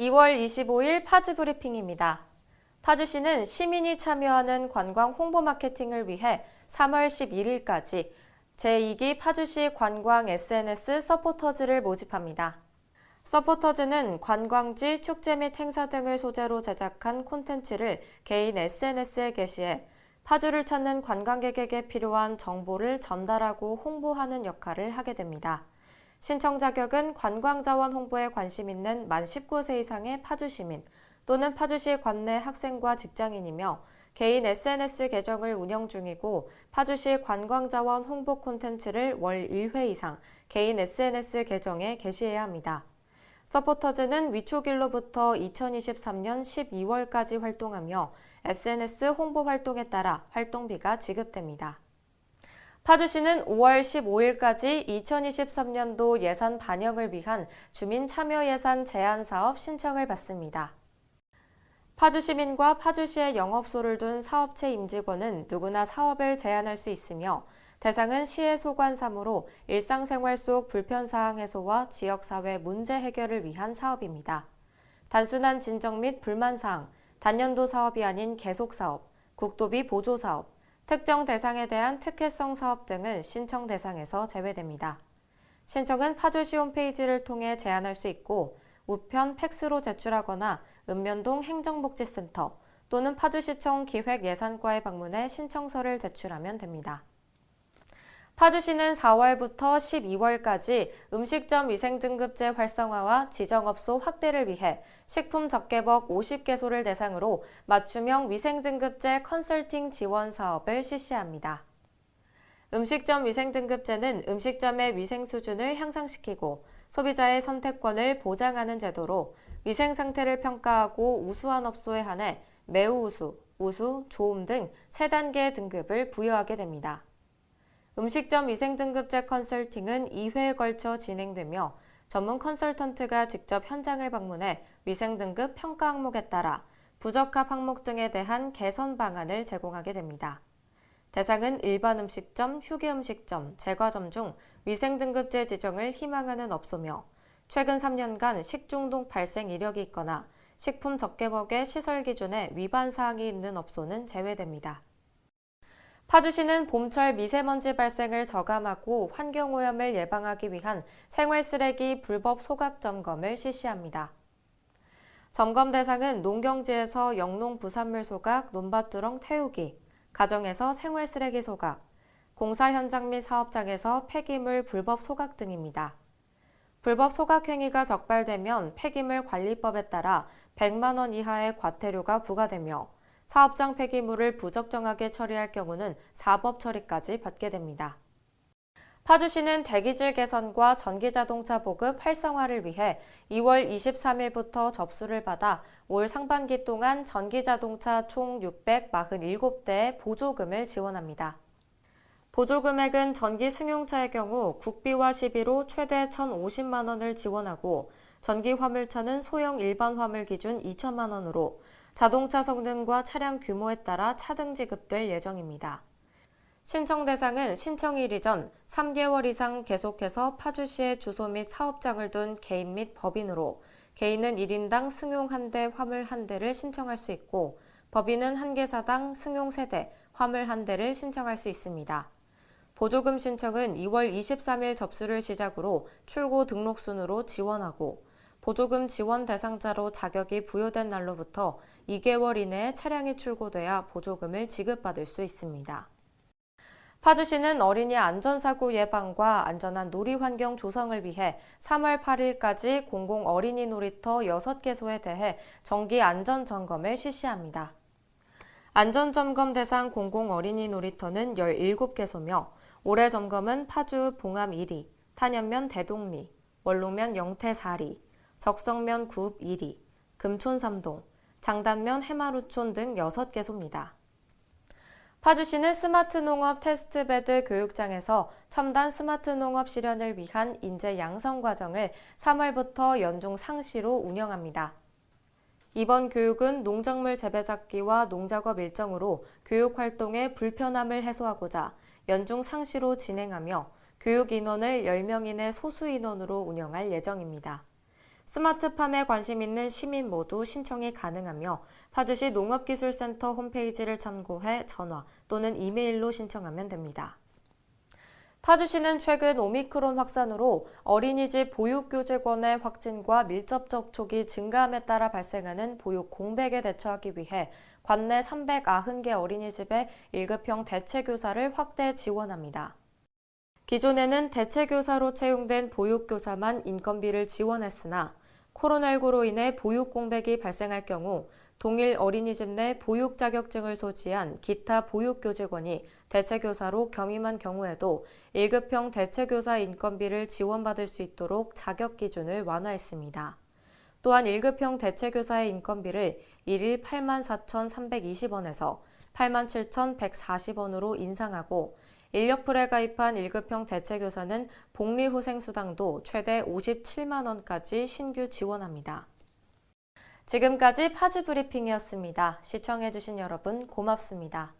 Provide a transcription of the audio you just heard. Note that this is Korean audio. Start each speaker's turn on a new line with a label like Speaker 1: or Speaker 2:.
Speaker 1: 2월 25일 파주 브리핑입니다. 파주시는 시민이 참여하는 관광 홍보 마케팅을 위해 3월 11일까지 제2기 파주시 관광 SNS 서포터즈를 모집합니다. 서포터즈는 관광지, 축제 및 행사 등을 소재로 제작한 콘텐츠를 개인 SNS에 게시해 파주를 찾는 관광객에게 필요한 정보를 전달하고 홍보하는 역할을 하게 됩니다. 신청 자격은 관광자원 홍보에 관심 있는 만 19세 이상의 파주시민 또는 파주시 관내 학생과 직장인이며 개인 SNS 계정을 운영 중이고 파주시 관광자원 홍보 콘텐츠를 월 1회 이상 개인 SNS 계정에 게시해야 합니다. 서포터즈는 위촉일로부터 2023년 12월까지 활동하며 SNS 홍보 활동에 따라 활동비가 지급됩니다. 파주시는 5월 15일까지 2023년도 예산 반영을 위한 주민 참여 예산 제한 사업 신청을 받습니다. 파주시민과 파주시에 영업소를 둔 사업체 임직원은 누구나 사업을 제안할 수 있으며 대상은 시의 소관사무로 일상생활 속 불편사항 해소와 지역사회 문제 해결을 위한 사업입니다. 단순한 진정 및 불만사항, 단년도 사업이 아닌 계속사업, 국도비 보조사업, 특정 대상에 대한 특혜성 사업 등은 신청 대상에서 제외됩니다. 신청은 파주시 홈페이지를 통해 제안할 수 있고 우편, 팩스로 제출하거나 읍면동 행정복지센터 또는 파주시청 기획예산과에 방문해 신청서를 제출하면 됩니다. 파주시는 4월부터 12월까지 음식점 위생등급제 활성화와 지정업소 확대를 위해 식품적개법 50개소를 대상으로 맞춤형 위생등급제 컨설팅 지원 사업을 실시합니다. 음식점 위생등급제는 음식점의 위생 수준을 향상시키고 소비자의 선택권을 보장하는 제도로 위생 상태를 평가하고 우수한 업소에 한해 매우 우수, 우수, 좋음 등 3단계의 등급을 부여하게 됩니다. 음식점 위생등급제 컨설팅은 2회에 걸쳐 진행되며 전문 컨설턴트가 직접 현장을 방문해 위생등급 평가 항목에 따라 부적합 항목 등에 대한 개선 방안을 제공하게 됩니다. 대상은 일반 음식점, 휴게음식점, 제과점 중 위생등급제 지정을 희망하는 업소며 최근 3년간 식중독 발생 이력이 있거나 식품적개법의 시설 기준에 위반 사항이 있는 업소는 제외됩니다. 파주시는 봄철 미세먼지 발생을 저감하고 환경오염을 예방하기 위한 생활쓰레기 불법 소각 점검을 실시합니다. 점검 대상은 농경지에서 영농부산물 소각, 논밭두렁 태우기, 가정에서 생활쓰레기 소각, 공사 현장 및 사업장에서 폐기물 불법 소각 등입니다. 불법 소각 행위가 적발되면 폐기물 관리법에 따라 100만 원 이하의 과태료가 부과되며 사업장 폐기물을 부적정하게 처리할 경우는 사법 처리까지 받게 됩니다. 파주시는 대기질 개선과 전기자동차 보급 활성화를 위해 2월 23일부터 접수를 받아 올 상반기 동안 전기자동차 총 647대의 보조금을 지원합니다. 보조금액은 전기 승용차의 경우 국비와 시비로 최대 1,050만 원을 지원하고 전기 화물차는 소형 일반 화물 기준 2천만 원으로 자동차 성능과 차량 규모에 따라 차등 지급될 예정입니다. 신청 대상은 신청일 이전 3개월 이상 계속해서 파주시에 주소 및 사업장을 둔 개인 및 법인으로 개인은 1인당 승용 1대, 화물 1대를 신청할 수 있고 법인은 1개사당 승용 3대, 화물 1대를 신청할 수 있습니다. 보조금 신청은 2월 23일 접수를 시작으로 출고 등록 순으로 지원하고 보조금 지원 대상자로 자격이 부여된 날로부터 2개월 이내에 차량이 출고돼야 보조금을 지급받을 수 있습니다. 파주시는 어린이 안전사고 예방과 안전한 놀이환경 조성을 위해 3월 8일까지 공공 어린이 놀이터 6개소에 대해 정기 안전점검을 실시합니다. 안전점검 대상 공공 어린이 놀이터는 17개소며 올해 점검은 파주 봉암 1리, 탄현면 대동리, 원로면 영태 4리, 적성면 구읍 2리, 금촌 3동, 장단면 해마루촌 등 6개소입니다. 파주시는 스마트 농업 테스트베드 교육장에서 첨단 스마트 농업 실현을 위한 인재 양성 과정을 3월부터 연중 상시로 운영합니다. 이번 교육은 농작물 재배작기와 농작업 일정으로 교육 활동의 불편함을 해소하고자 연중 상시로 진행하며 교육 인원을 10명 이내 소수 인원으로 운영할 예정입니다. 스마트팜에 관심 있는 시민 모두 신청이 가능하며 파주시 농업기술센터 홈페이지를 참고해 전화 또는 이메일로 신청하면 됩니다. 파주시는 최근 오미크론 확산으로 어린이집 보육교직원의 확진과 밀접 접촉이 증가함에 따라 발생하는 보육 공백에 대처하기 위해 관내 390개 어린이집에 1급형 대체교사를 확대 지원합니다. 기존에는 대체교사로 채용된 보육교사만 인건비를 지원했으나 코로나19로 인해 보육 공백이 발생할 경우 동일 어린이집 내 보육 자격증을 소지한 기타 보육교직원이 대체교사로 겸임한 경우에도 1급형 대체교사 인건비를 지원받을 수 있도록 자격 기준을 완화했습니다. 또한 1급형 대체교사의 인건비를 일일 84,320원에서 87,140원으로 인상하고 인력풀에 가입한 1급형 대체교사는 복리후생수당도 최대 57만 원까지 신규 지원합니다. 지금까지 파주브리핑이었습니다. 시청해주신 여러분 고맙습니다.